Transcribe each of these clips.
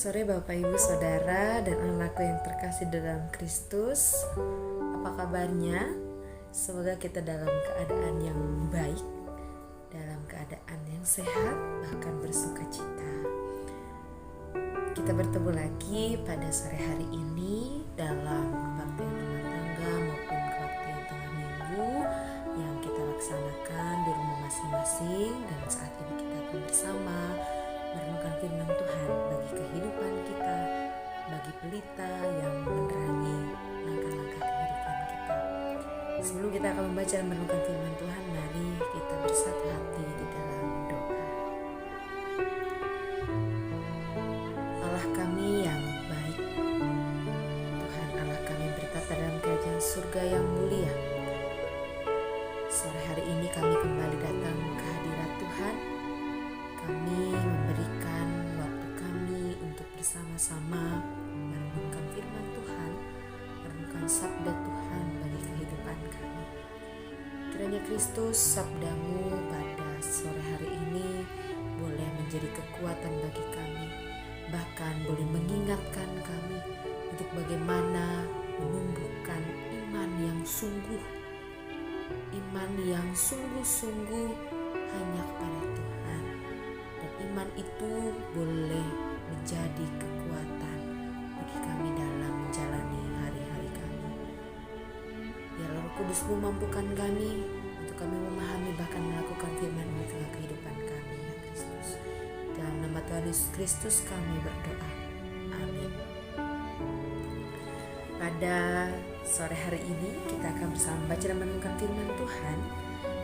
sore Bapak Ibu Saudara dan anakku yang terkasih dalam Kristus. Apa kabarnya? Semoga kita dalam keadaan yang baik, dalam keadaan yang sehat, bahkan bersuka cita. Kita bertemu lagi pada sore hari ini dalam kebaktian rumah tangga maupun kebaktian tengah minggu yang kita laksanakan di rumah masing-masing. Dan saat ini kita akan bersama merenungkan firman Tuhan bagi kehidupan kita, bagi pelita yang menerangi langkah-langkah kehidupan kita. Sebelum kita akan membaca dan merenungkan firman Tuhan, mari kita bersatu hati di dalam doa. Allah kami yang baik, Tuhan Allah kami bertata dalam kerajaan surga yang mulia. Sore hari ini kami kembali datang ke hadirat Tuhan. Kami memberikan waktu kami untuk bersama-sama merenungkan firman Tuhan, merenungkan sabda Tuhan bagi kehidupan kami. Kiranya Kristus, sabdamu pada sore hari ini boleh menjadi kekuatan bagi kami, bahkan boleh mengingatkan kami untuk bagaimana menumbuhkan iman yang sungguh-sungguh hanya kepada Tuhan. Iman itu boleh menjadi kekuatan bagi kami dalam menjalani hari-hari kami. Biar Roh Kudus memampukan kami untuk kami memahami bahkan melakukan firman di tengah kehidupan kami, ya Kristus. Dalam nama Tuhan Yesus Kristus kami berdoa. Amin. Pada sore hari ini kita akan bersama baca dan merenungkan firman Tuhan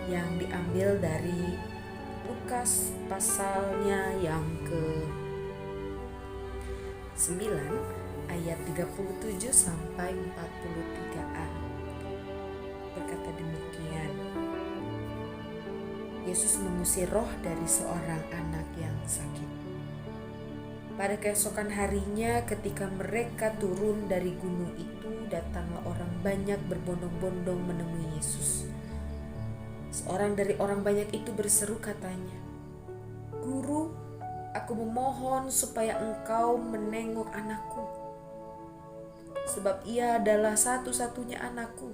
yang diambil dari Lukas pasalnya yang ke-9 ayat 37 sampai 43a. Berkata demikian. Yesus mengusir roh dari seorang anak yang sakit. Pada keesokan harinya ketika mereka turun dari gunung itu, datanglah orang banyak berbondong-bondong menemui Yesus. Seorang dari orang banyak itu berseru katanya, "Guru, aku memohon supaya engkau menengok anakku, sebab ia adalah satu-satunya anakku.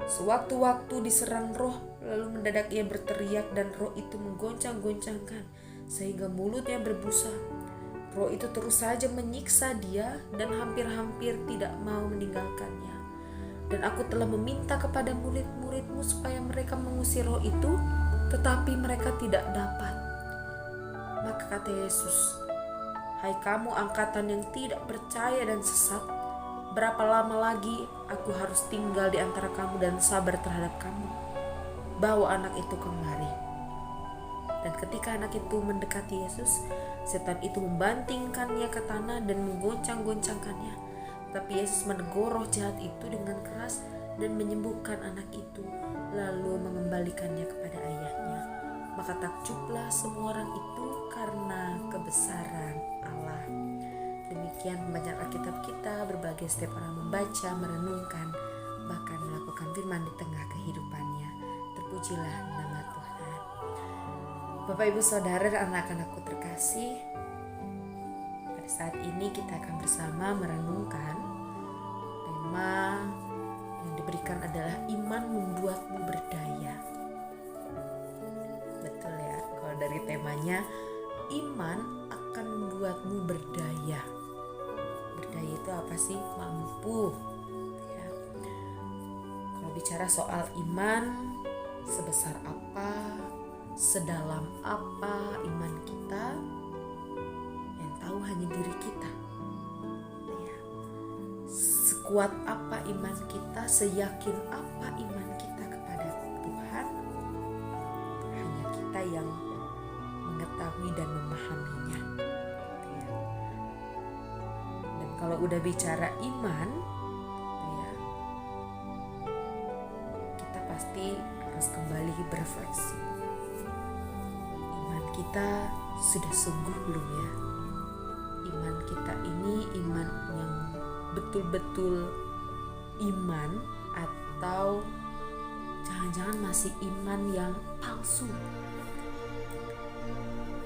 Sewaktu-waktu diserang roh, lalu mendadak ia berteriak dan roh itu menggoncang-goncangkan sehingga mulutnya berbusa. Roh itu terus saja menyiksa dia dan hampir-hampir tidak mau meninggalkannya. Dan aku telah meminta kepada murid-muridmu supaya mereka mengusir roh itu, tetapi mereka tidak dapat." Maka kata Yesus, "Hai kamu angkatan yang tidak percaya dan sesat, berapa lama lagi aku harus tinggal di antara kamu dan sabar terhadap kamu? Bawa anak itu kemari." Dan ketika anak itu mendekati Yesus, setan itu membantingkannya ke tanah dan menggoncang-goncangkannya. Tapi Yesus menegur roh jahat itu dengan keras dan menyembuhkan anak itu, lalu mengembalikannya kepada ayahnya. Maka takjublah semua orang itu karena kebesaran Allah. Demikian pembacaan Alkitab kita. Berbagai setiap orang membaca, merenungkan, bahkan melakukan firman di tengah kehidupannya. Terpujilah nama Tuhan. Bapak Ibu Saudara dan anak-anakku terkasih, pada saat ini kita akan bersama merenungkan tema yang diberikan adalah iman membuatmu berdaya. Betul ya, kalau dari temanya iman akan membuatmu berdaya. Berdaya itu apa sih? Mampu ya. Kalau bicara soal iman, sebesar apa, sedalam apa iman kita, yang tahu hanya diri kita. Sekuat apa iman kita, seyakin apa iman kita kepada Tuhan, hanya kita yang mengetahui dan memahaminya. Dan kalau udah bicara iman, kita pasti harus kembali berefleksi. Iman kita sudah sungguh belum ya? Iman kita ini iman yang betul-betul iman, atau jangan-jangan masih iman yang palsu,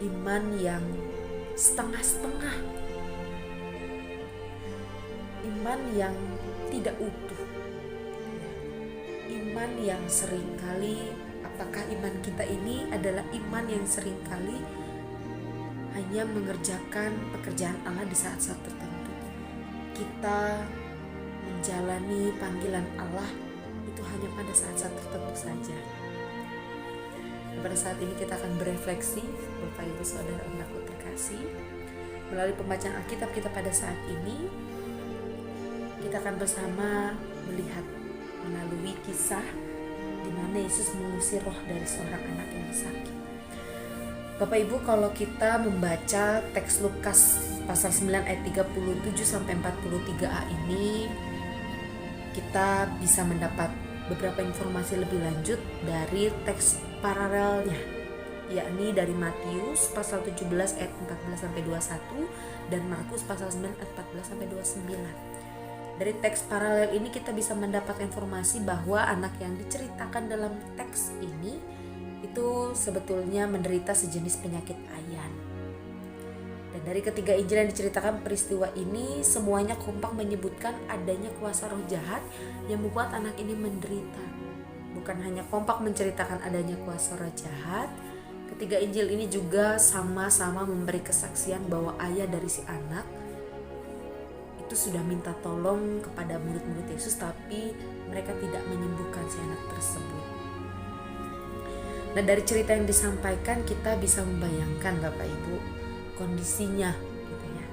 iman yang setengah-setengah, iman yang tidak utuh. Iman yang seringkali, apakah iman kita ini adalah iman yang seringkali hanya mengerjakan pekerjaan Allah di saat-saat tertentu. Kita menjalani panggilan Allah itu hanya pada saat-saat tertentu saja. Pada saat ini kita akan berefleksi, Bapak Ibu Saudara anakku terkasih, melalui pembacaan Alkitab kita pada saat ini. Kita akan bersama melihat melalui kisah di mana Yesus mengusir roh dari seorang anak yang sakit. Bapak Ibu, kalau kita membaca teks Lukas pasal 9 ayat 37 sampai 43a ini, kita bisa mendapat beberapa informasi lebih lanjut dari teks paralelnya, yakni dari Matius pasal 17 ayat 14 sampai 21 dan Markus pasal 9 ayat 14 sampai 29. Dari teks paralel ini kita bisa mendapat informasi bahwa anak yang diceritakan dalam teks ini itu sebetulnya menderita sejenis penyakit ayan. Dan dari ketiga Injil yang diceritakan peristiwa ini, semuanya kompak menyebutkan adanya kuasa roh jahat yang membuat anak ini menderita. Bukan hanya kompak menceritakan adanya kuasa roh jahat, ketiga Injil ini juga sama-sama memberi kesaksian bahwa ayah dari si anak itu sudah minta tolong kepada murid-murid Yesus, tapi mereka tidak menyembuhkan si anak tersebut. Nah, dari cerita yang disampaikan kita bisa membayangkan Bapak Ibu kondisinya gitu ya.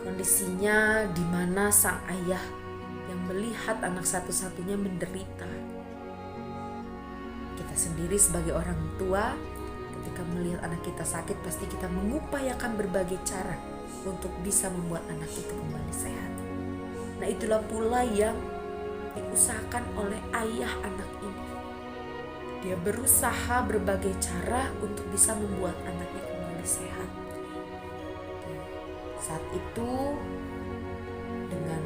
Kondisinya di mana sang ayah yang melihat anak satu-satunya menderita. Kita sendiri sebagai orang tua ketika melihat anak kita sakit, pasti kita mengupayakan berbagai cara untuk bisa membuat anak itu kembali sehat. Nah, itulah pula yang diusahakan oleh ayah anak ini. Dia berusaha berbagai cara untuk bisa membuat anaknya kembali sehat. Saat itu dengan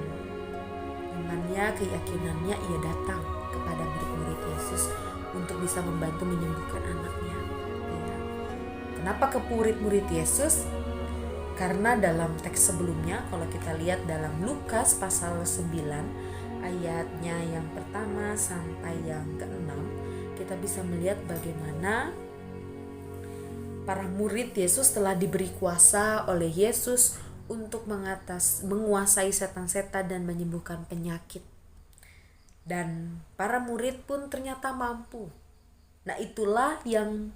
imannya, keyakinannya, ia datang kepada murid-murid Yesus untuk bisa membantu menyembuhkan anaknya. Kenapa ke murid-murid Yesus? Karena dalam teks sebelumnya, kalau kita lihat dalam Lukas pasal 9 ayatnya yang pertama sampai yang ke-6, kita bisa melihat bagaimana para murid Yesus telah diberi kuasa oleh Yesus untuk menguasai setan-setan dan menyembuhkan penyakit. Dan para murid pun ternyata mampu. Nah, itulah yang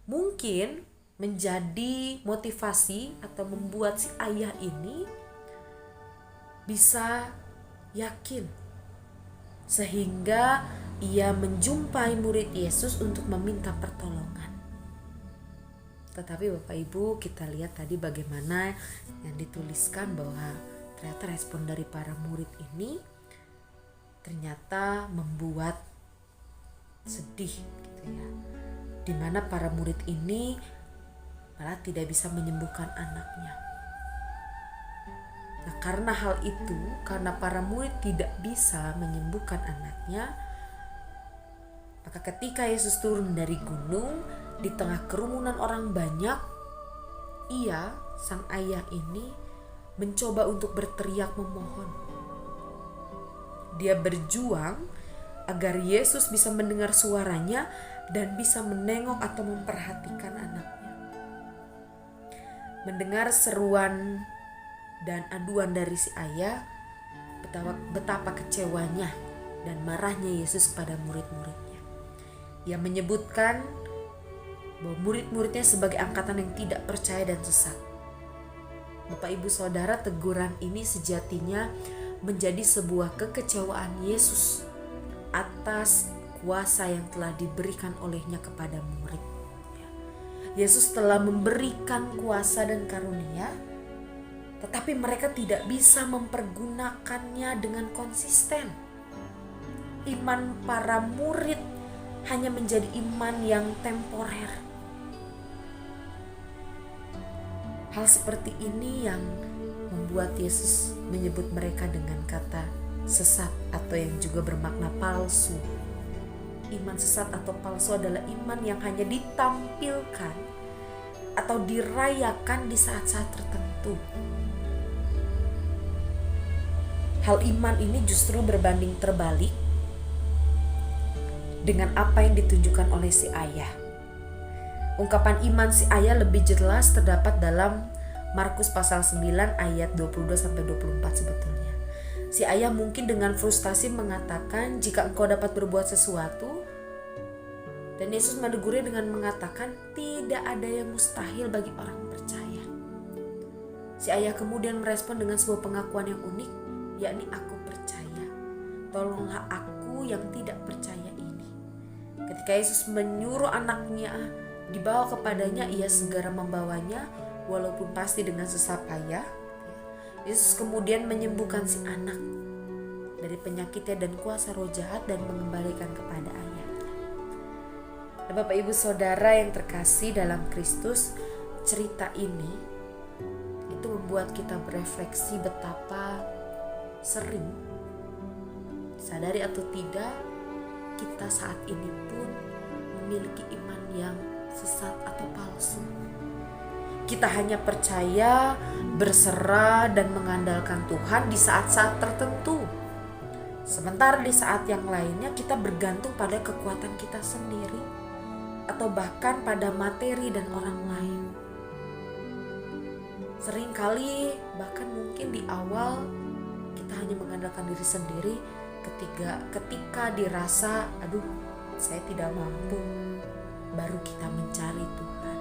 mungkin menjadi motivasi atau membuat si ayah ini bisa yakin, sehingga ia menjumpai murid Yesus untuk meminta pertolongan. Tetapi Bapak Ibu, kita lihat tadi bagaimana yang dituliskan bahwa ternyata respon dari para murid ini ternyata membuat sedih gitu ya. Dimana para murid ini malah tidak bisa menyembuhkan anaknya. Nah, karena hal itu, karena para murid tidak bisa menyembuhkan anaknya, maka ketika Yesus turun dari gunung di tengah kerumunan orang banyak, ia, sang ayah ini, mencoba untuk berteriak memohon. Dia berjuang agar Yesus bisa mendengar suaranya dan bisa menengok atau memperhatikan anaknya. Mendengar seruan dan aduan dari si ayah, betapa kecewanya dan marahnya Yesus pada murid-muridnya. Ia menyebutkan bahwa murid-muridnya sebagai angkatan yang tidak percaya dan sesat. Bapak Ibu Saudara, teguran ini sejatinya menjadi sebuah kekecewaan Yesus atas kuasa yang telah diberikan olehnya kepada murid. Yesus telah memberikan kuasa dan karunia, tetapi mereka tidak bisa mempergunakannya dengan konsisten. Iman para murid hanya menjadi iman yang temporer. Hal seperti ini yang membuat Yesus menyebut mereka dengan kata sesat atau yang juga bermakna palsu. Iman sesat atau palsu adalah iman yang hanya ditampilkan atau dirayakan di saat-saat tertentu. hal iman ini justru berbanding terbalik dengan apa yang ditunjukkan oleh si ayah. Ungkapan iman si ayah lebih jelas terdapat dalam Markus pasal 9 ayat 22-24 sebetulnya. Si ayah mungkin dengan frustasi mengatakan, jika engkau dapat berbuat sesuatu. Dan Yesus menegurnya dengan mengatakan, tidak ada yang mustahil bagi orang percaya. Si ayah kemudian merespon dengan sebuah pengakuan yang unik, yakni aku percaya. Tolonglah aku yang tidak percaya ini. Ketika Yesus menyuruh anaknya dibawa kepadanya, ia segera membawanya, walaupun pasti dengan susah payah. Yesus kemudian menyembuhkan si anak dari penyakitnya dan kuasa roh jahat dan mengembalikan kepada ayah. Dan Bapak Ibu Saudara yang terkasih dalam Kristus, cerita ini itu membuat kita berefleksi betapa sering, sadari atau tidak, kita saat ini pun memiliki iman yang sesat atau palsu. Kita hanya percaya, berserah, dan mengandalkan Tuhan di saat-saat tertentu. Sementara di saat yang lainnya kita bergantung pada kekuatan kita sendiri, atau bahkan pada materi dan orang lain. Seringkali bahkan mungkin di awal kita hanya mengandalkan diri sendiri ketika dirasa aduh saya tidak mampu, baru kita mencari Tuhan,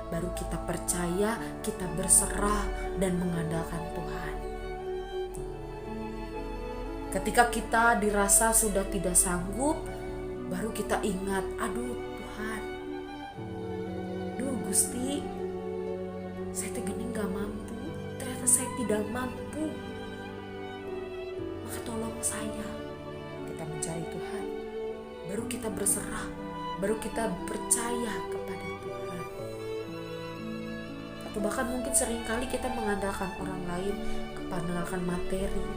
baru kita percaya, kita berserah dan mengandalkan Tuhan. Ketika kita dirasa sudah tidak sanggup, baru kita ingat, aduh Tuhan, Gusti, saya gini gak mampu, ternyata saya tidak mampu, maka tolong saya. Kita mencari Tuhan, baru kita berserah, baru kita percaya kepada Tuhan. Atau bahkan mungkin seringkali kita mengandalkan orang lain, mengandalkan materi.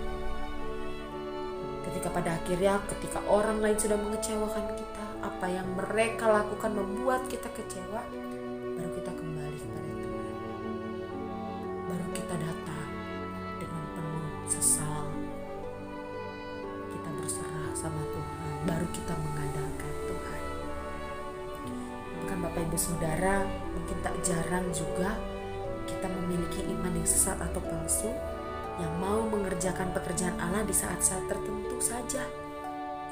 Ketika orang lain sudah mengecewakan kita, apa yang mereka lakukan membuat kita kecewa, baru kita kembali kepada Tuhan. Baru kita datang dengan penuh sesal. Kita berserah sama Tuhan, baru kita mengandalkan Tuhan. Bukan Bapak Ibu Saudara, mungkin tak jarang juga kita memiliki iman yang sesat atau palsu, yang mau mengerjakan pekerjaan Allah di saat-saat tertentu saja.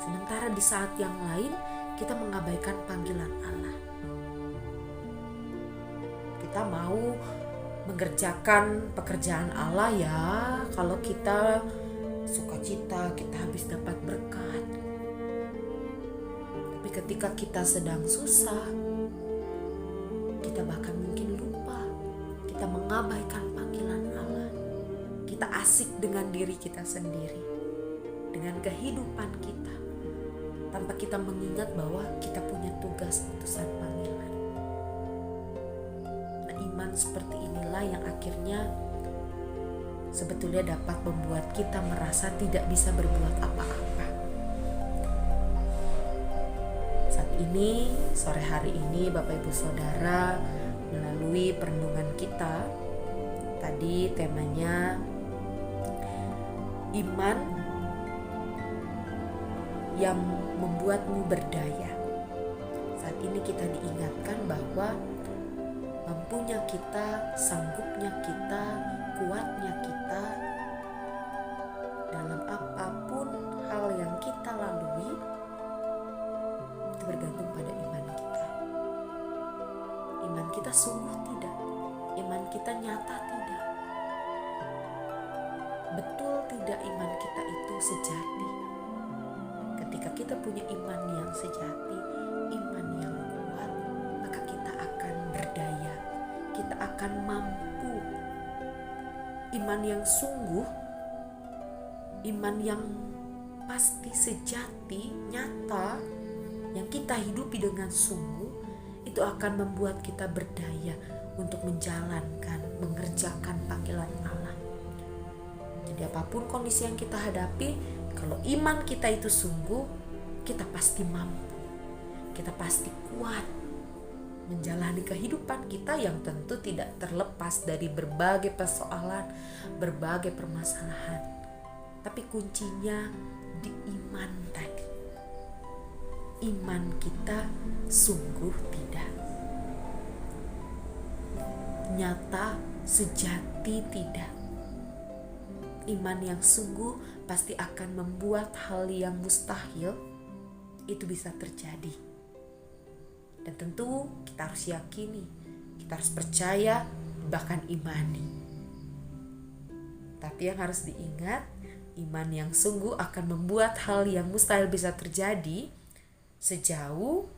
Sementara di saat yang lain kita mengabaikan panggilan Allah. Kita mau mengerjakan pekerjaan Allah ya, kalau kita sukacita, kita habis dapat berkat. Tapi ketika kita sedang susah, kita bahkan mungkin lupa, kita mengabaikan panggilan Allah. Kita asik dengan diri kita sendiri, dengan kehidupan kita, tanpa kita mengingat bahwa kita punya tugas utusan panggilan. Nah, iman seperti inilah yang akhirnya sebetulnya dapat membuat kita merasa tidak bisa berbuat apa-apa. Saat ini, sore hari ini Bapak Ibu Saudara, melalui perenungan kita, tadi temanya iman yang membuatmu berdaya. Saat ini kita diingatkan bahwa mampunya kita, sanggupnya kita, kuatnya kita dalam apapun hal yang kita lalui itu bergantung pada iman kita. Iman kita sungguh tidak, iman kita nyata tidak. Betul tidak iman kita itu sejati? Ketika kita punya iman yang sejati, iman yang kuat, maka kita akan berdaya, kita akan mampu. Iman yang sungguh, iman yang pasti sejati, nyata, yang kita hidupi dengan sungguh, itu akan membuat kita berdaya untuk menjalankan, mengerjakan panggilan Allah. Jadi apapun kondisi yang kita hadapi, kalau iman kita itu sungguh, kita pasti mampu, kita pasti kuat menjalani kehidupan kita yang tentu tidak terlepas dari berbagai persoalan, berbagai permasalahan. tapi kuncinya di iman tadi. Iman kita sungguh tidak nyata, sejati tidak. Iman yang sungguh pasti akan membuat hal yang mustahil itu bisa terjadi. Dan tentu kita harus yakini, kita harus percaya, bahkan imani. Tapi yang harus diingat, iman yang sungguh akan membuat hal yang mustahil bisa terjadi sejauh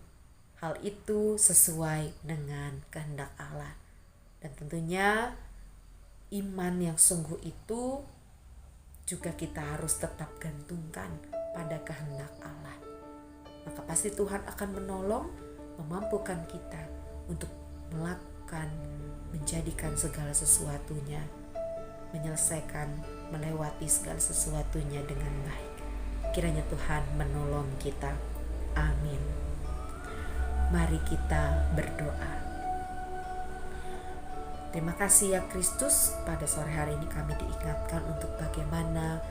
hal itu sesuai dengan kehendak Allah. Dan tentunya iman yang sungguh itu juga kita harus tetap gantungkan pada kehendak Allah. Maka pasti Tuhan akan menolong, memampukan kita untuk melakukan, menjadikan segala sesuatunya, menyelesaikan, melewati segala sesuatunya dengan baik. Kiranya Tuhan menolong kita. Amin. Mari kita berdoa. Terima kasih ya Kristus, pada sore hari ini kami diingatkan untuk bagaimana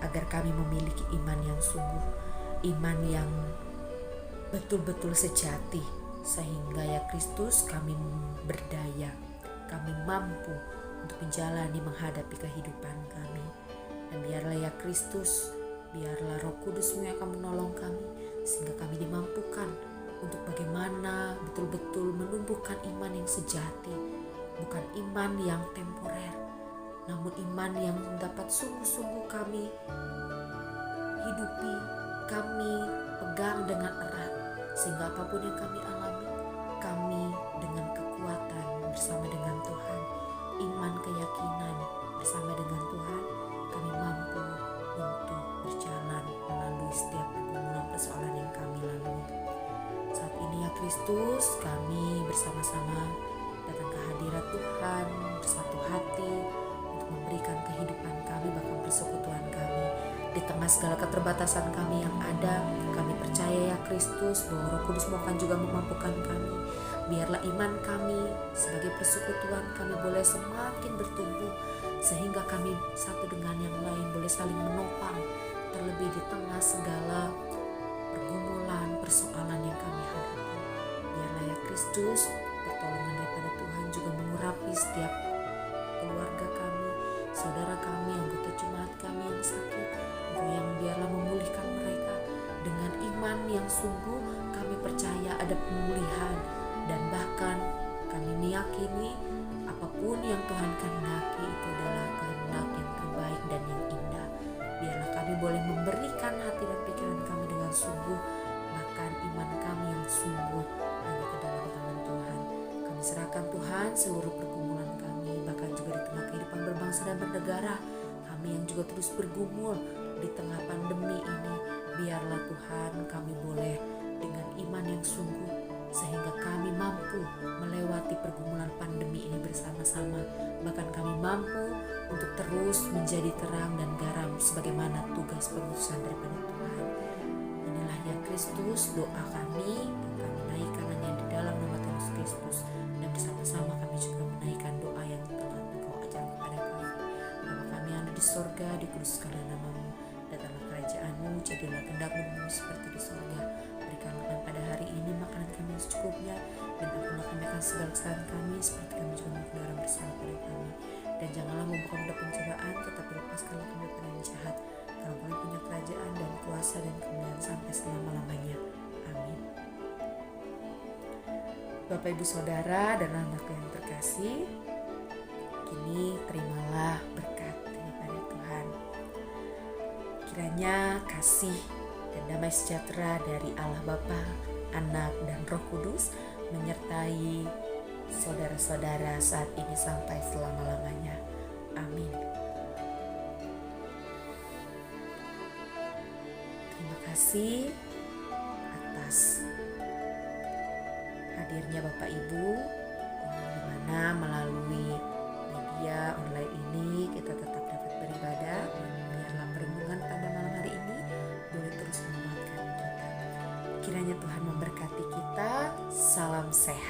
agar kami memiliki iman yang sungguh, iman yang betul-betul sejati, sehingga ya Kristus kami berdaya, kami mampu untuk menjalani, menghadapi kehidupan kami. Dan biarlah ya Kristus, biarlah Roh Kudus-Mu yang akan menolong kami, sehingga kami dimampukan untuk bagaimana betul-betul menumbuhkan iman yang sejati, bukan iman yang temporer, namun iman yang dapat sungguh-sungguh kami hidupi, kami pegang dengan erat, sehingga apapun yang kami alami, kami dengan kekuatan bersama dengan Tuhan, iman keyakinan bersama dengan Tuhan, kami mampu untuk berjalan melalui setiap pergumulan persoalan yang kami lalui. Saat ini ya Kristus, kami bersama-sama datang ke hadirat Tuhan, bersatu hati untuk memberikan kehidupan kami, bahkan persekutuan kami. Di tengah segala keterbatasan kami yang ada, kami percaya ya Kristus bahwa Roh Kudus-Mu akan juga memampukan kami. Biarlah iman kami sebagai persekutuan kami boleh semakin bertumbuh, sehingga kami satu dengan yang lain boleh saling menopang, terlebih di tengah segala pergumulan, persoalan yang kami hadapi. Biarlah ya Kristus, pertolongan daripada Tuhan juga mengurapi setiap keluarga kami, saudara kami, anggota jemaat kami yang sakit. Engkau yang biarlah memulihkan mereka. Dengan iman yang sungguh kami percaya ada pemulihan, dan bahkan kami meyakini apapun yang Tuhan kehendaki itu adalah kehendak yang terbaik dan yang indah. Biarlah kami boleh memberikan hati dan pikiran kami dengan sungguh, bahkan iman kami yang sungguh hanya ke dalam tangan Tuhan. Kami serahkan Tuhan seluruh pergumulan kami, bahkan juga di tengah kehidupan berbangsa dan bernegara, kami yang juga terus bergumul di tengah pandemi ini. Biarlah Tuhan kami boleh dengan iman yang sungguh, sehingga kami mampu melewati pergumulan pandemi ini bersama-sama. Bahkan kami mampu untuk terus menjadi terang dan garam sebagaimana tugas pengutusan daripada Tuhan. Inilah ya Kristus, doa kami, dan kami naikkan hanya di dalam nama Tuhan Yesus Kristus. Dan bersama-sama kami juga menaikkan doa yang telah Engkau ajar kepada kami. Bapa kami yang ada di sorga, dikuduskanlah nama-Mu, datanglah kerajaan-Mu, jadilah kehendak-Mu di bumi seperti di sorga. Berikanlah kami pada hari ini makanan kami yang secukupnya, dan ampunilah kami akan segala kesalahan kami, seperti kami juga mengampuni orang bersalah pada kami. Dan janganlah membawa kami dalam pencobaan, tetapi lepaskanlah kami dari yang jahat. Karena Engkau punya kerajaan dan kuasa dan kemuliaan sampai selama-lamanya. Amin. Bapak, Ibu, Saudara, dan anak yang terkasih, kini terimalah berkat daripada Tuhan. Kiranya kasih dan damai sejahtera dari Allah Bapa, Anak, dan Roh Kudus menyertai saudara-saudara saat ini sampai selama-lamanya. Amin. Terima kasih atas hadirnya Bapak Ibu, yang dimana melalui media online ini kita tetap dapat beribadah. Biarlah perenungan pada malam hari ini boleh terus menguatkan kita. Kiranya Tuhan memberkati kita. Salam sehat.